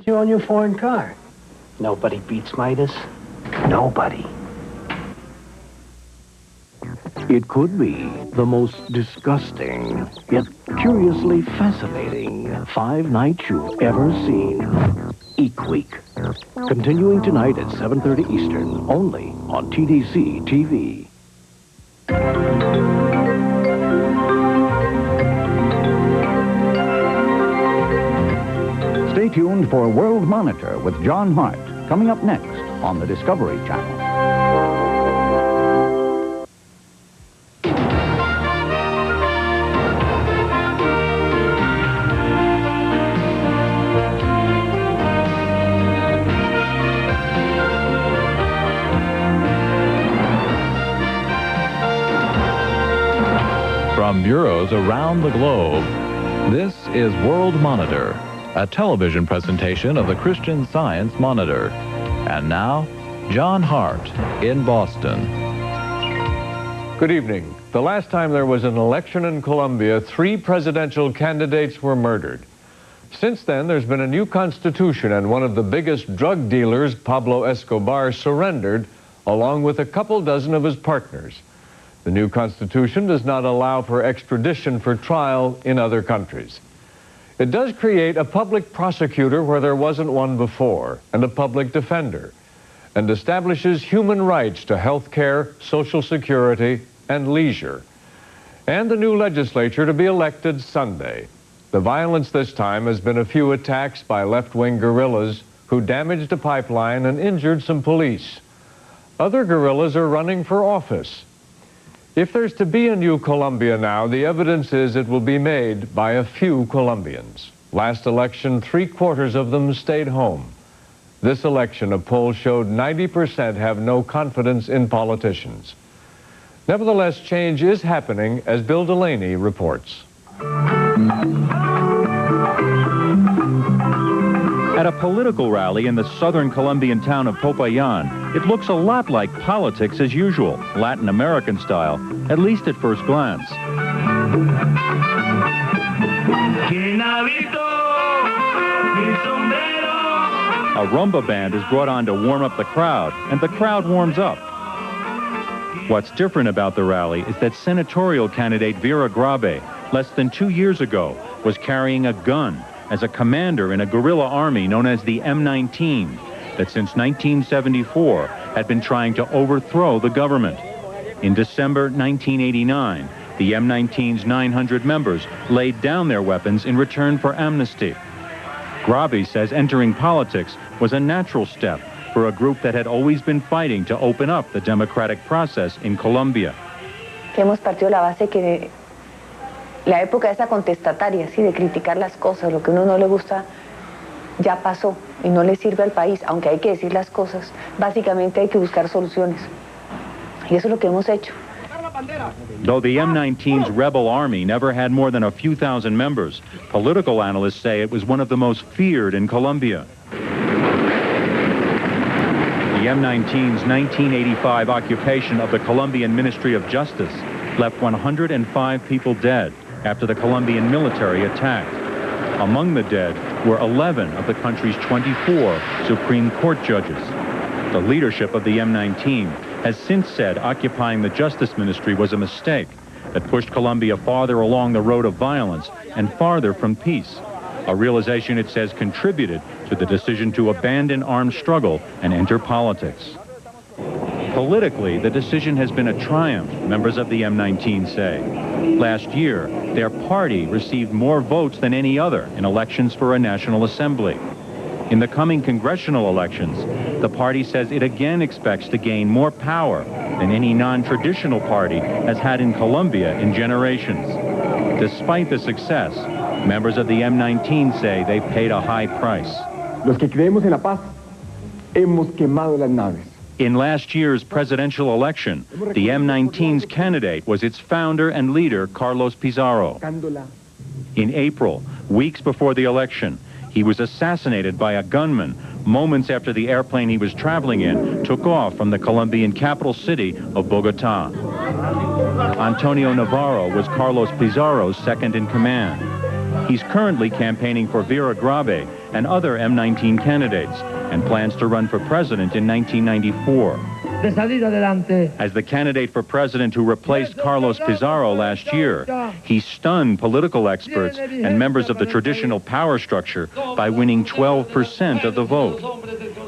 What's on your foreign car? Nobody beats Midas. Nobody. It could be the most disgusting, yet curiously fascinating 5 nights you've ever seen. Eek Week. Continuing tonight at 7:30 Eastern, only on TDC TV. Stay tuned for World Monitor with John Hart, coming up next on the Discovery Channel. From bureaus around the globe, this is World Monitor, a television presentation of the Christian Science Monitor. And now, John Hart in Boston. Good evening. The last time there was an election in Colombia, 3 presidential candidates were murdered. Since then, there's been a new constitution, and one of the biggest drug dealers, Pablo Escobar, surrendered, along with a couple dozen of his partners. The new constitution does not allow for extradition for trial in other countries. It does create a public prosecutor where there wasn't one before, and a public defender, and establishes human rights to health care, social security, and leisure. And the new legislature to be elected Sunday. The violence this time has been a few attacks by left-wing guerrillas who damaged a pipeline and injured some police. Other guerrillas are running for office. If there's to be a new Colombia now, the evidence is it will be made by a few Colombians. Last election, 3/4 of them stayed home. This election, a poll showed 90% have no confidence in politicians. Nevertheless, change is happening, as Bill Delaney reports. At a political rally in the southern Colombian town of Popayan, it looks a lot like politics as usual, Latin American style, at least at first glance. A rumba band is brought on to warm up the crowd, and the crowd warms up. What's different about the rally is that senatorial candidate Vera Grabe, less than 2 years ago, was carrying a gun as a commander in a guerrilla army known as the M19 that since 1974 had been trying to overthrow the government. In December 1989, the M19's 900 members laid down their weapons in return for amnesty. Grabe says entering politics was a natural step for a group that had always been fighting to open up the democratic process in Colombia. Hemos partido la base que la época esa contestataria, ¿sí? De criticar las cosas, lo que a uno no le gusta, ya pasó y no le sirve al país, aunque hay que decir las cosas. Básicamente hay que buscar soluciones. Y eso es lo que hemos hecho. Though the M19's rebel army never had more than a few thousand members, political analysts say it was one of the most feared in Colombia. The M19's 1985 occupation of the Colombian Ministry of Justice left 105 people dead after the Colombian military attacked. Among the dead were 11 of the country's 24 Supreme Court judges. The leadership of the M19 has since said occupying the Justice Ministry was a mistake that pushed Colombia farther along the road of violence and farther from peace, a realization it says contributed to the decision to abandon armed struggle and enter politics. Politically, the decision has been a triumph, members of the M19 say. Last year, their party received more votes than any other in elections for a National Assembly. In the coming congressional elections, the party says it again expects to gain more power than any non-traditional party has had in Colombia in generations. Despite the success, members of the M19 say they paid a high price. Los que creemos en la paz, hemos quemado las naves. In last year's presidential election, the M19's candidate was its founder and leader, Carlos Pizarro. In April, weeks before the election, he was assassinated by a gunman moments after the airplane he was traveling in took off from the Colombian capital city of Bogota. Antonio Navarro was Carlos Pizarro's second in command. He's currently campaigning for Vera Grabe and other M19 candidates, and plans to run for president in 1994. As the candidate for president who replaced Carlos Pizarro last year, he stunned political experts and members of the traditional power structure by winning 12% of the vote.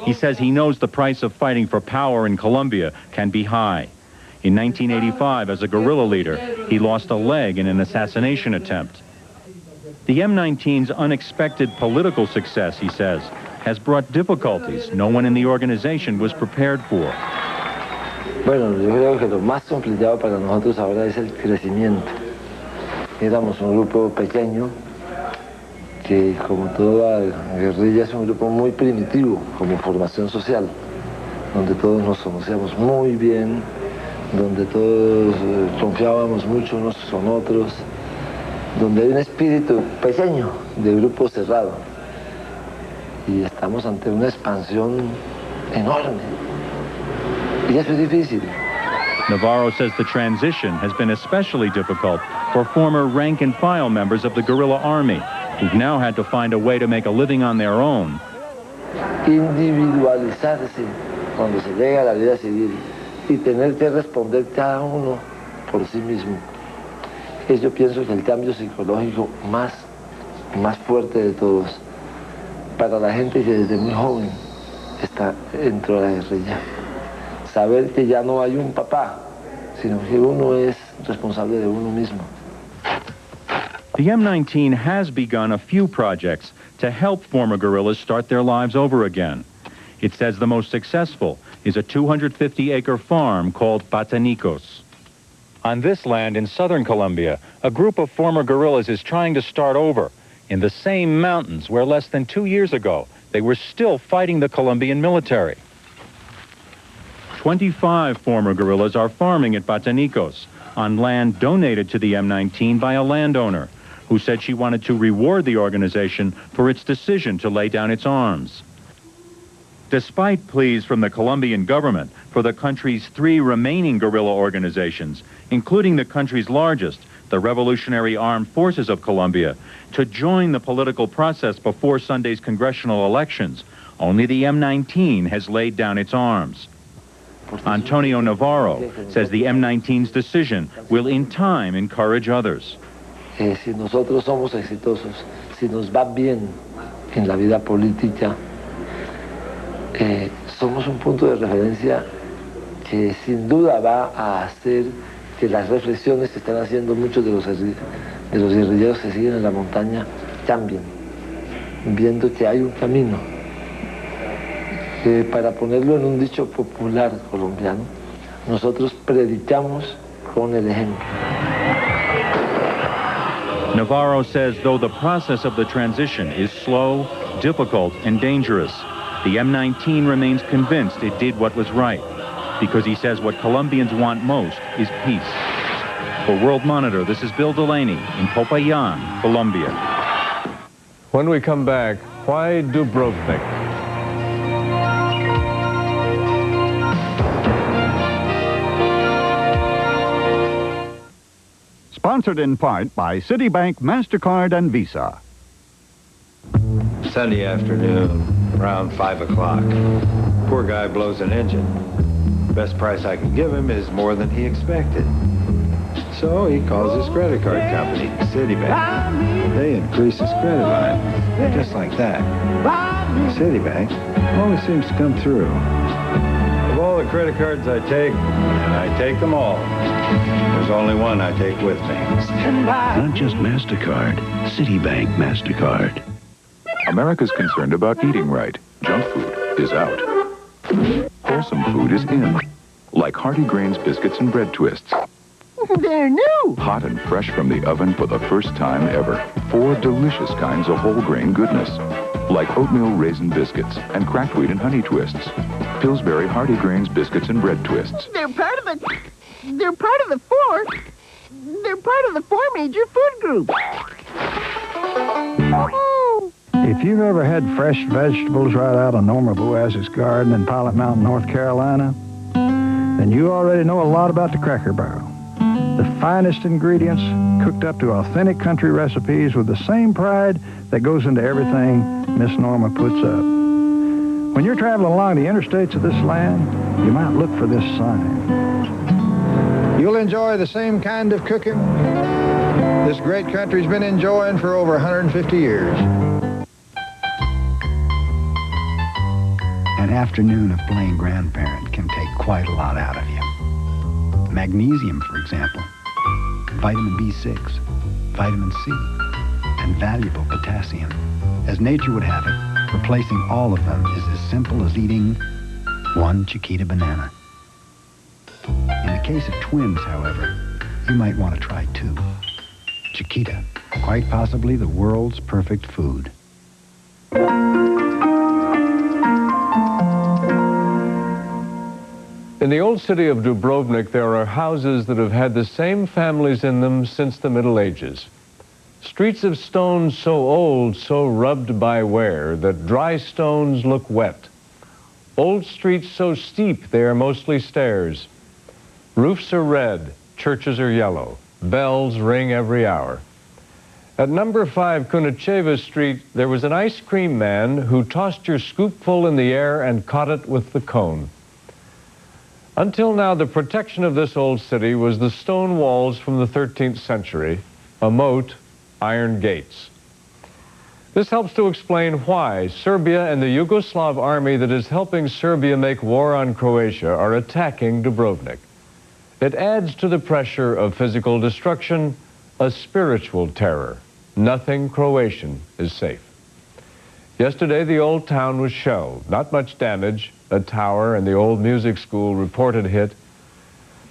He says he knows the price of fighting for power in Colombia can be high. In 1985, as a guerrilla leader, he lost a leg in an assassination attempt. The M19's unexpected political success, he says, has brought difficulties no one in the organization was prepared for. Bueno, yo creo que lo más complicado para nosotros ahora es el crecimiento. Éramos un grupo pequeño que, como toda guerrilla, es un grupo muy primitivo como formación social, donde todos nos conocíamos muy bien, donde todos confiábamos mucho unos con otros, donde hay un espíritu pequeño de grupo cerrado. Y estamos ante una expansión enorme. Y eso es difícil. Navarro says the transition has been especially difficult for former rank-and-file members of the guerrilla army, who've now had to find a way to make a living on their own. Individualizarse cuando se llega a la vida civil y tener que responder cada uno por sí mismo. Yo pienso que el cambio psicológico más fuerte de todos para la gente que desde muy joven está dentro de la guerrilla. Saber que ya no hay un papá, sino que uno es responsable de uno mismo. The M19 has begun a few projects to help former guerrillas start their lives over again. It says the most successful is a 250-acre farm called Batanicos. On this land in southern Colombia, a group of former guerrillas is trying to start over in the same mountains where less than 2 years ago they were still fighting the Colombian military. 25 former guerrillas are farming at Batanicos on land donated to the M19 by a landowner who said she wanted to reward the organization for its decision to lay down its arms. Despite pleas from the Colombian government for the country's 3 remaining guerrilla organizations, including the country's largest, the Revolutionary Armed Forces of Colombia, to join the political process before Sunday's congressional elections, only the M19 has laid down its arms. Antonio Navarro says the M19's decision will in time encourage others. Si nosotros somos exitosos, si nos va bien en la vida política, somos un punto de referencia que sin duda va a hacer que las reflexiones que están haciendo muchos de los guerrilleros que siguen en la montaña cambien, viendo que hay un camino. Para ponerlo en un dicho popular colombiano, nosotros predicamos con el ejemplo. Navarro says though the process of the transition is slow, difficult, and dangerous, the M19 remains convinced it did what was right, because he says what Colombians want most is peace. For World Monitor, this is Bill Delaney in Popayan, Colombia. When we come back, why Dubrovnik? Sponsored in part by Citibank, MasterCard, and Visa. Sunday afternoon, around 5 o'clock. Poor guy blows an engine. Best price I can give him is more than he expected. So he calls his credit card company, Citibank. They increase his credit line, just like that. Citibank always seems to come through. Of all the credit cards I take, and I take them all, there's only one I take with me. Not just MasterCard, Citibank MasterCard. America's concerned about eating right. Junk food is out. Wholesome food is in. Like Hearty Grains biscuits and bread twists. They're new. Hot and fresh from the oven for the first time ever. 4 delicious kinds of whole grain goodness. Like oatmeal raisin biscuits and cracked wheat and honey twists. Pillsbury Hearty Grains biscuits and bread twists. They're part of the 4. They're part of the 4 major food groups. Oh. If you've ever had fresh vegetables right out of Norma Boaz's garden in Pilot Mountain, North Carolina, then you already know a lot about the Cracker Barrel. The finest ingredients, cooked up to authentic country recipes with the same pride that goes into everything Miss Norma puts up. When you're traveling along the interstates of this land, you might look for this sign. You'll enjoy the same kind of cooking this great country's been enjoying for over 150 years. An afternoon of playing grandparent can take quite a lot out of you. Magnesium, for example, vitamin B6, vitamin C, and valuable potassium. As nature would have it, replacing all of them is as simple as eating one Chiquita banana. In the case of twins, however, you might want to try two. Chiquita, quite possibly the world's perfect food. In the old city of Dubrovnik, there are houses that have had the same families in them since the Middle Ages. Streets of stone so old, so rubbed by wear, that dry stones look wet. Old streets so steep, they are mostly stairs. Roofs are red, churches are yellow. Bells ring every hour. At number 5 Kunacheva Street, there was an ice cream man who tossed your scoopful in the air and caught it with the cone. Until now, the protection of this old city was the stone walls from the 13th century, a moat, iron gates. This helps to explain why Serbia and the Yugoslav army that is helping Serbia make war on Croatia are attacking Dubrovnik. It adds to the pressure of physical destruction a spiritual terror. Nothing Croatian is safe. Yesterday, the old town was shelled. Not much damage. A tower and the old music school reported hit.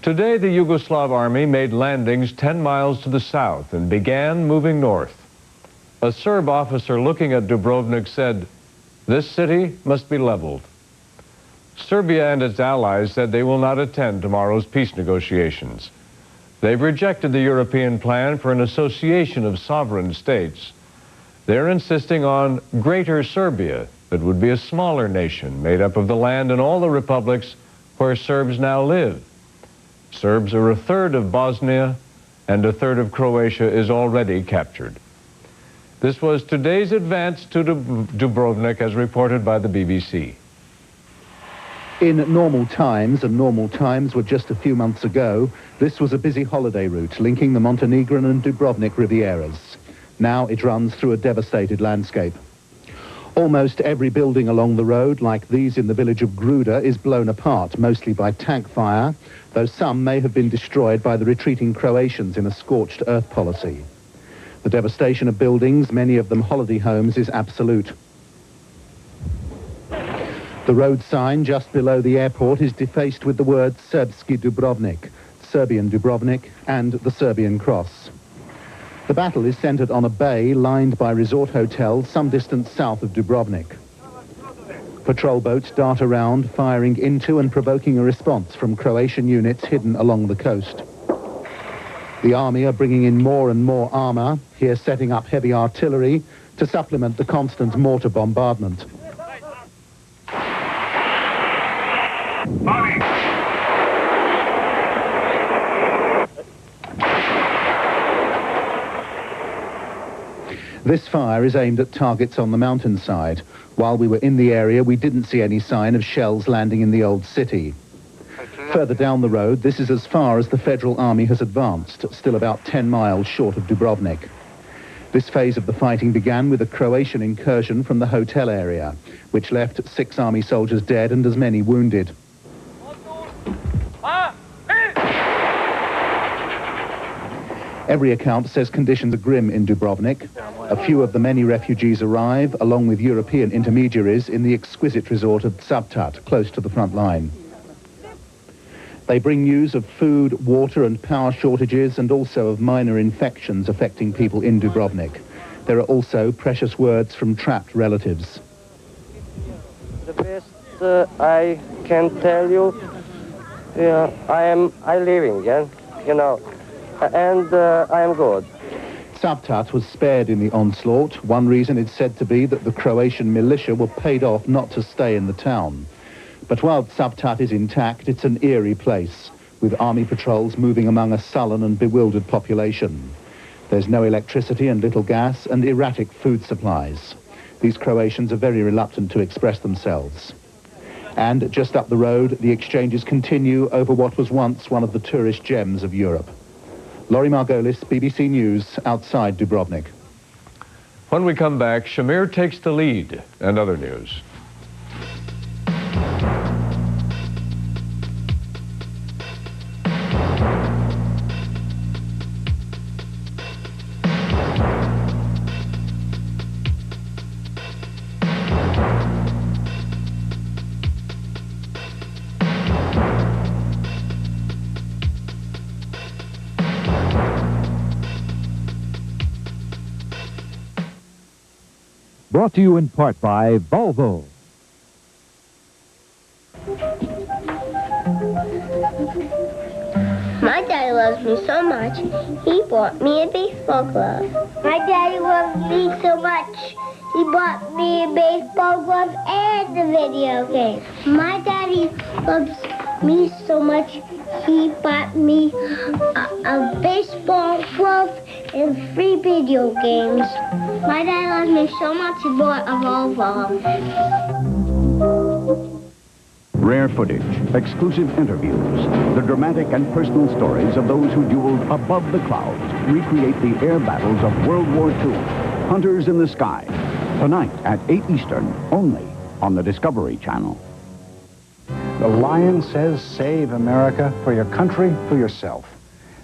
Today, the Yugoslav army made landings 10 miles to the south and began moving north. A Serb officer looking at Dubrovnik said, "This city must be leveled." Serbia and its allies said they will not attend tomorrow's peace negotiations. They've rejected the European plan for an association of sovereign states. They're insisting on Greater Serbia, that would be a smaller nation made up of the land in all the republics where Serbs now live. Serbs are a third of Bosnia, and a third of Croatia is already captured. This was today's advance to Dubrovnik as reported by the BBC. In normal times, and normal times were just a few months ago, this was a busy holiday route linking the Montenegrin and Dubrovnik Rivieras. Now it runs through a devastated landscape. Almost every building along the road, like these in the village of Gruda, is blown apart, mostly by tank fire, though some may have been destroyed by the retreating Croatians in a scorched earth policy. The devastation of buildings, many of them holiday homes, is absolute. The road sign just below the airport is defaced with the words Srpski Dubrovnik, Serbian Dubrovnik, and the Serbian Cross. The battle is centered on a bay lined by resort hotels some distance south of Dubrovnik. Patrol boats dart around, firing into and provoking a response from Croatian units hidden along the coast. The army are bringing in more and more armor, here setting up heavy artillery to supplement the constant mortar bombardment. This fire is aimed at targets on the mountainside. While we were in the area, we didn't see any sign of shells landing in the old city. Further down the road, this is as far as the Federal Army has advanced, still about 10 miles short of Dubrovnik. This phase of the fighting began with a Croatian incursion from the hotel area, which left 6 army soldiers dead and as many wounded. Every account says conditions are grim in Dubrovnik. A few of the many refugees arrive, along with European intermediaries, in the exquisite resort of Cavtat, close to the front line. They bring news of food, water and power shortages, and also of minor infections affecting people in Dubrovnik. There are also precious words from trapped relatives. The best I can tell you, I living, you know. And I am good. Cavtat was spared in the onslaught. One reason is said to be that the Croatian militia were paid off not to stay in the town. But while Cavtat is intact, it's an eerie place. with army patrols moving among a sullen and bewildered population. There's no electricity and little gas and erratic food supplies. These Croatians are very reluctant to express themselves. And just up the road, the exchanges continue over what was once one of the tourist gems of Europe. Laurie Margolis, BBC News, outside Dubrovnik. When we come back, Shamir takes the lead and other news. Brought to you in part by Volvo. My daddy loves me so much, he bought me a baseball glove. My daddy loves me so much, he bought me a baseball glove and a video game. My daddy loves me so much, he bought me a baseball glove and 3 video games. My dad loves me so much, he bought a Volvo. Rare footage, exclusive interviews, the dramatic and personal stories of those who dueled above the clouds recreate the air battles of World War II. Hunters in the Sky. Tonight at 8 Eastern, only on the Discovery Channel. The Lion says save America for your country, for yourself.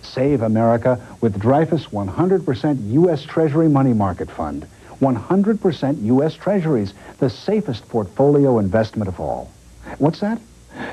Save America with Dreyfus 100% U.S. Treasury Money Market Fund. 100% U.S. Treasuries, the safest portfolio investment of all. What's that?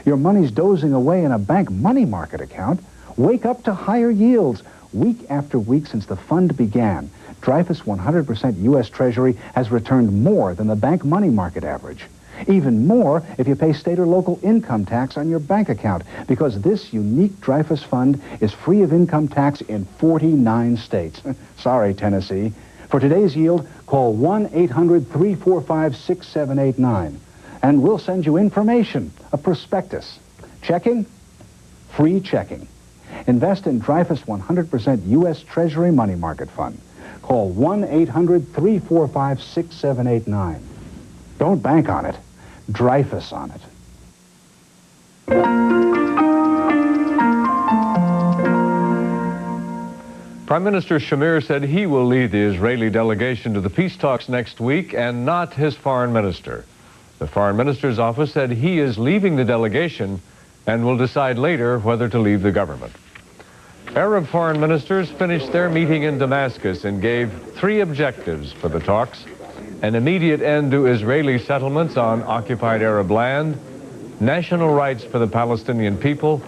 Your money's dozing away in a bank money market account. Wake up to higher yields. Week after week since the fund began, Dreyfus 100% U.S. Treasury has returned more than the bank money market average. Even more if you pay state or local income tax on your bank account, because this unique Dreyfus fund is free of income tax in 49 states. Sorry, Tennessee. For today's yield, call 1-800-345-6789, and we'll send you information, a prospectus. Checking? Free checking. Invest in Dreyfus 100% U.S. Treasury Money Market Fund. Call 1-800-345-6789. Don't bank on it. Dreyfus on it. Prime Minister Shamir said he will lead the Israeli delegation to the peace talks next week and not his foreign minister. The foreign minister's office said he is leaving the delegation and will decide later whether to leave the government. Arab foreign ministers finished their meeting in Damascus and gave 3 objectives for the talks: an immediate end to Israeli settlements on occupied Arab land, national rights for the Palestinian people,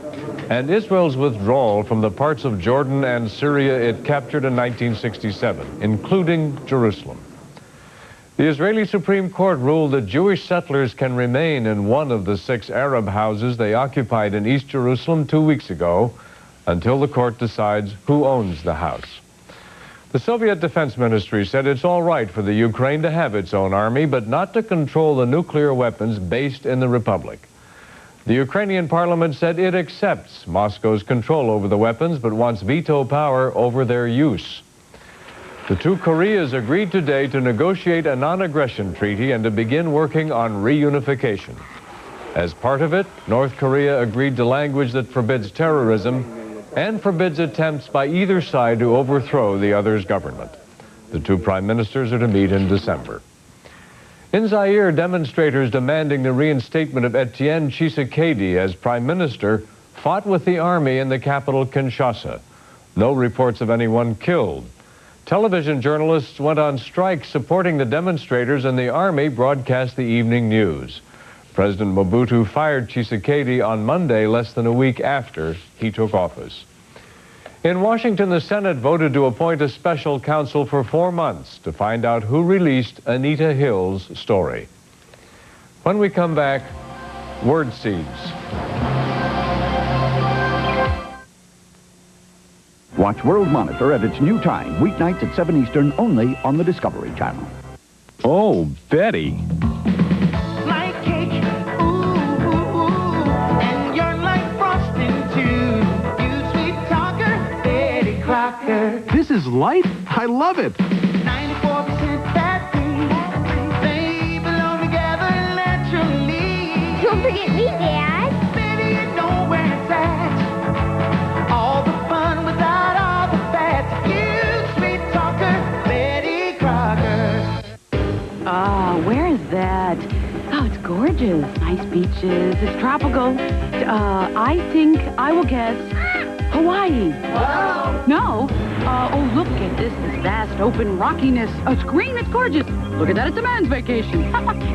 and Israel's withdrawal from the parts of Jordan and Syria it captured in 1967, including Jerusalem. The Israeli Supreme Court ruled that Jewish settlers can remain in one of the 6 Arab houses they occupied in East Jerusalem 2 weeks ago until the court decides who owns the house. The Soviet Defense Ministry said it's all right for the Ukraine to have its own army, but not to control the nuclear weapons based in the Republic. The Ukrainian parliament said it accepts Moscow's control over the weapons, but wants veto power over their use. The 2 Koreas agreed today to negotiate a non-aggression treaty and to begin working on reunification. As part of it, North Korea agreed to language that forbids terrorism and forbids attempts by either side to overthrow the other's government. The 2 prime ministers are to meet in December. In Zaire, demonstrators demanding the reinstatement of Etienne Tshisekedi as prime minister fought with the army in the capital, Kinshasa. No reports of anyone killed. Television journalists went on strike supporting the demonstrators, and the army broadcast the evening news. President Mobutu fired Tshisekedi on Monday, less than a week after he took office. In Washington, the Senate voted to appoint a special counsel for 4 months to find out who released Anita Hill's story. When we come back, word seeds. Watch World Monitor at its new time, weeknights at 7 Eastern, only on the Discovery Channel. Oh, Betty. Like cake, ooh, ooh, ooh, and you're like frosting too. This is life. I love it. 94% fat-free. They belong together naturally. Don't forget me, Dad. Baby, you know where it's at. All the fun without all the fat. You sweet talker, Betty Crocker. Where is that? Oh, it's gorgeous. Nice beaches. It's tropical. I think I will guess Hawaii. Whoa. No. Oh, look at this vast open rockiness. Oh, it's green. It's gorgeous. Look at that. It's a man's vacation.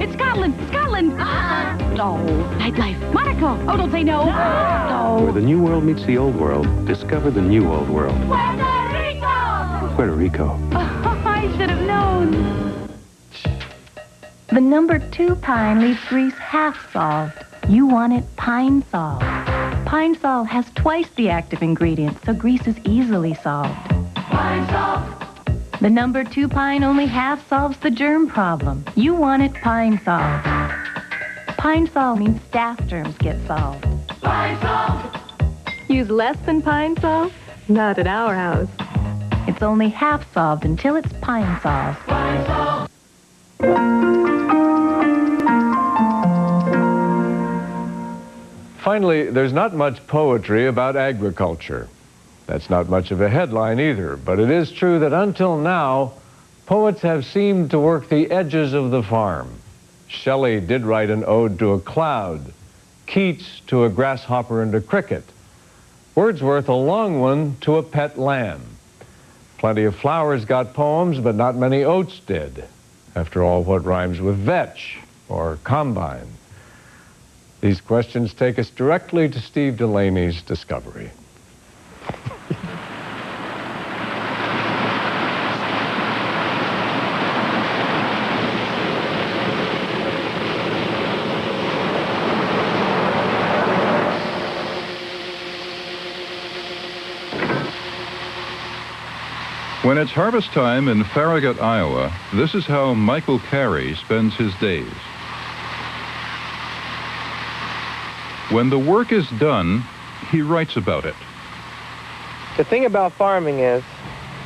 It's Scotland. Scotland. Oh, nightlife. Monaco. Oh, don't say no. No. Where the new world meets the old world, discover the new old world. Puerto Rico! Puerto Rico. I should have known. The number 2 pine leaves grease half solved. You want it pine solved. Pine Sol has twice the active ingredient, so grease is easily solved. Pine solved. The number 2 pine only half solves the germ problem. You want it pine solved. Pine Sol means staph germs get solved. Pine solved. Use less than Pine Sol? Not at our house. It's only half solved until it's Pine Sol. Pine solved. Finally, there's not much poetry about agriculture. That's not much of a headline either, but it is true that until now, poets have seemed to work the edges of the farm. Shelley did write an ode to a cloud, Keats to a grasshopper and a cricket, Wordsworth a long one to a pet lamb. Plenty of flowers got poems, but not many oats did. After all, what rhymes with vetch or combine? These questions take us directly to Steve Delaney's discovery. When it's harvest time in Farragut, Iowa, this is how Michael Carey spends his days. When the work is done, he writes about it. The thing about farming is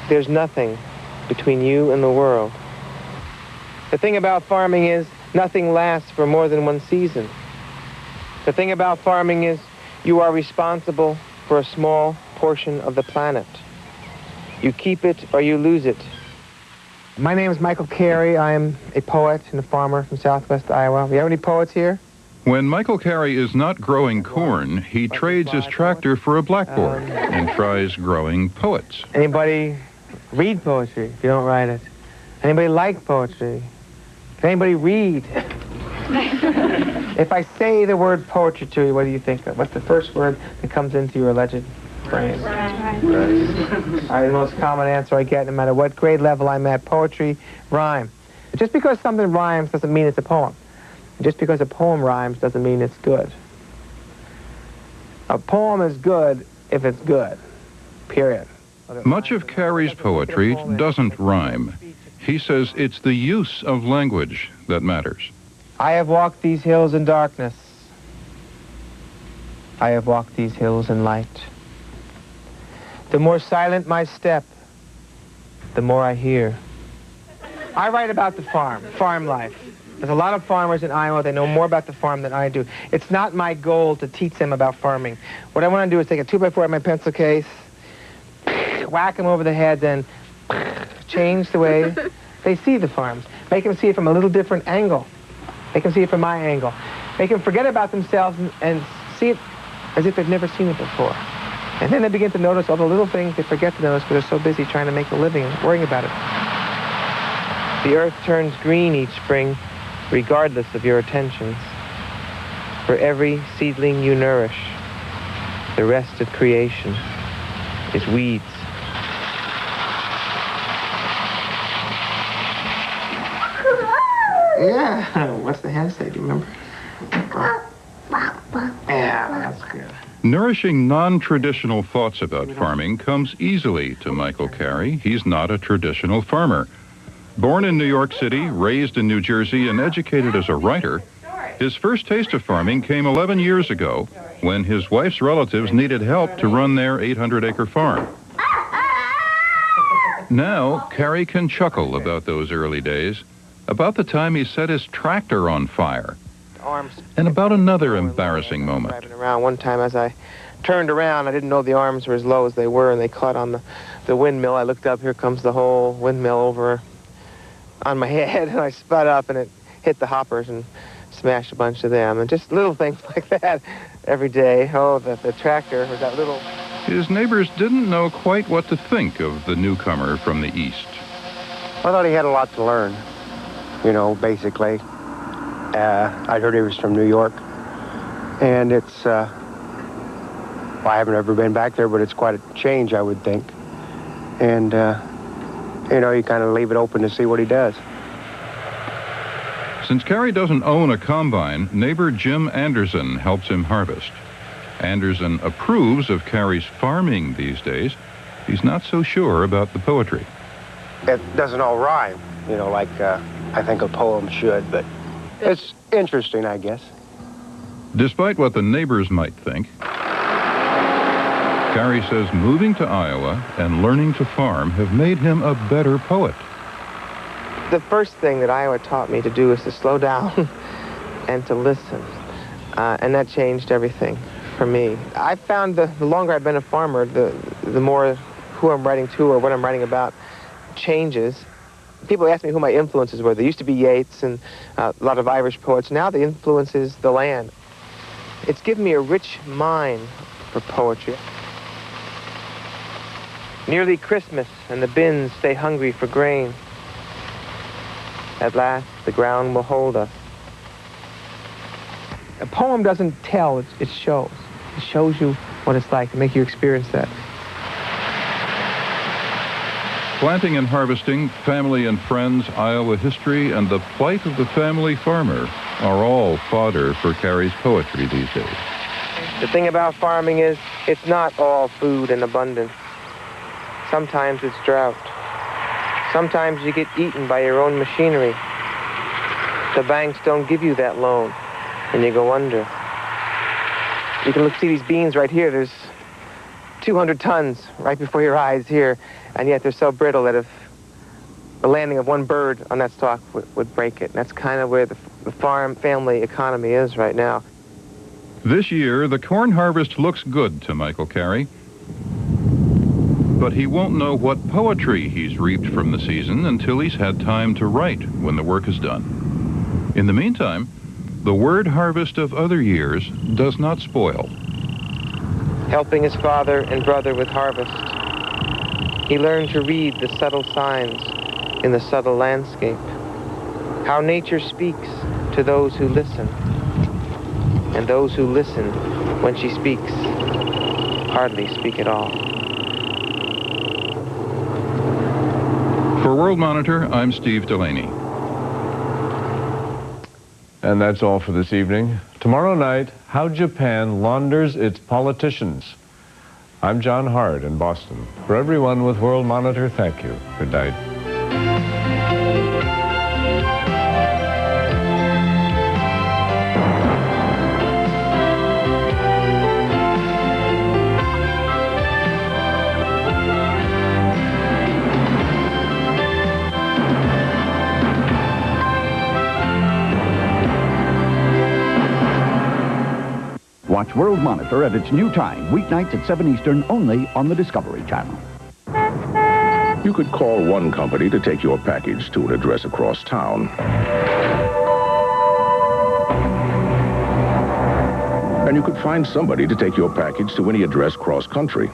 there's nothing between you and the world. The thing about farming is nothing lasts for more than one season. The thing about farming is you are responsible for a small portion of the planet. You keep it or you lose it. My name is Michael Carey. I am a poet and a farmer from southwest Iowa. Do you have any poets here? When Michael Carey is not growing corn, he trades his tractor for a blackboard and tries growing poets. Anybody read poetry if you don't write it? Anybody like poetry? Does anybody read? If I say the word poetry to you, what do you think of? What's the first word that comes into your alleged brain? Right. The most common answer I get, no matter what grade level I'm at, poetry, rhyme. Just because something rhymes doesn't mean it's a poem. Just because a poem rhymes doesn't mean it's good. A poem is good if it's good, period. Much of Carey's poetry doesn't rhyme. He says it's the use of language that matters. I have walked these hills in darkness. I have walked these hills in light. The more silent my step, the more I hear. I write about the farm life. There's a lot of farmers in Iowa that know more about the farm than I do. It's not my goal to teach them about farming. What I want to do is take a 2x4 out of my pencil case, whack them over the head, then change the way they see the farms. Make them see it from a little different angle. Make them see it from my angle. Make them forget about themselves and see it as if they've never seen it before. And then they begin to notice all the little things they forget to notice because they're so busy trying to make a living and worrying about it. The earth turns green each spring, regardless of your attentions. For every seedling you nourish, the rest of creation is weeds. Yeah, what's the hand say, do you remember? Yeah, that's good. Nourishing non-traditional thoughts about farming comes easily to Michael Carey. He's not a traditional farmer. Born in New York City, raised in New Jersey, and educated as a writer, his first taste of farming came 11 years ago when his wife's relatives needed help to run their 800-acre farm. Now, Carrie can chuckle about those early days, about the time he set his tractor on fire, and about another embarrassing moment. Driving around one time as I turned around, I didn't know the arms were as low as they were, and they caught on the windmill. I looked up, here comes the whole windmill over on my head, and I spun up, and it hit the hoppers and smashed a bunch of them. And just little things like that every day. Oh, the tractor was that little... His neighbors didn't know quite what to think of the newcomer from the east. I thought he had a lot to learn, you know, basically. I'd heard he was from New York, and it's, well, I haven't ever been back there, but it's quite a change, I would think. And, you know, you kind of leave it open to see what he does. Since Carrie doesn't own a combine, neighbor Jim Anderson helps him harvest. Anderson approves of Carrie's farming these days. He's not so sure about the poetry. It doesn't all rhyme, you know, like I think a poem should, but it's interesting, I guess. Despite what the neighbors might think, Carrie says moving to Iowa and learning to farm have made him a better poet. The first thing that Iowa taught me to do is to slow down and to listen. And that changed everything for me. I found the longer I've been a farmer, the more who I'm writing to or what I'm writing about changes. People ask me who my influences were. There used to be Yeats and a lot of Irish poets. Now the influence is the land. It's given me a rich mind for poetry. Nearly Christmas, and the bins stay hungry for grain. At last, the ground will hold us. A poem doesn't tell, it shows. It shows you what it's like to make you experience that. Planting and harvesting, family and friends, Iowa history, and the plight of the family farmer are all fodder for Carrie's poetry these days. The thing about farming is it's not all food and abundance. Sometimes it's drought. Sometimes you get eaten by your own machinery. The banks don't give you that loan, and you go under. You can see these beans right here. There's 200 tons right before your eyes here, and yet they're so brittle that if the landing of one bird on that stalk would break it. And that's kind of where the farm family economy is right now. This year, the corn harvest looks good to Michael Carey. But he won't know what poetry he's reaped from the season until he's had time to write when the work is done. In the meantime, the word harvest of other years does not spoil. Helping his father and brother with harvest, he learned to read the subtle signs in the subtle landscape, how nature speaks to those who listen, and those who listen when she speaks hardly speak at all. For World Monitor, I'm Steve Delaney. And that's all for this evening. Tomorrow night, how Japan launders its politicians. I'm John Hart in Boston. For everyone with World Monitor, thank you. Good night. Watch World Monitor at its new time, weeknights at 7 Eastern, only on the Discovery Channel. You could call one company to take your package to an address across town. And you could find somebody to take your package to any address cross-country.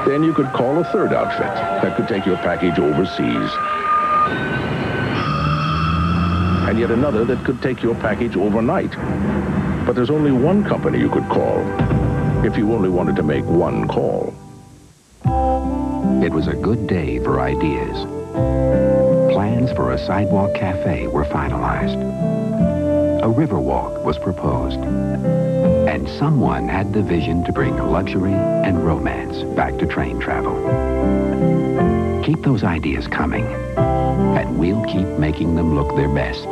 Then you could call a third outfit that could take your package overseas. And yet another that could take your package overnight. But there's only one company you could call if you only wanted to make one call. It was a good day for ideas. Plans for a sidewalk cafe were finalized. A river walk was proposed. And someone had the vision to bring luxury and romance back to train travel. Keep those ideas coming, and we'll keep making them look their best.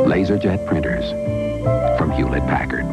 LaserJet printers from Hewlett-Packard.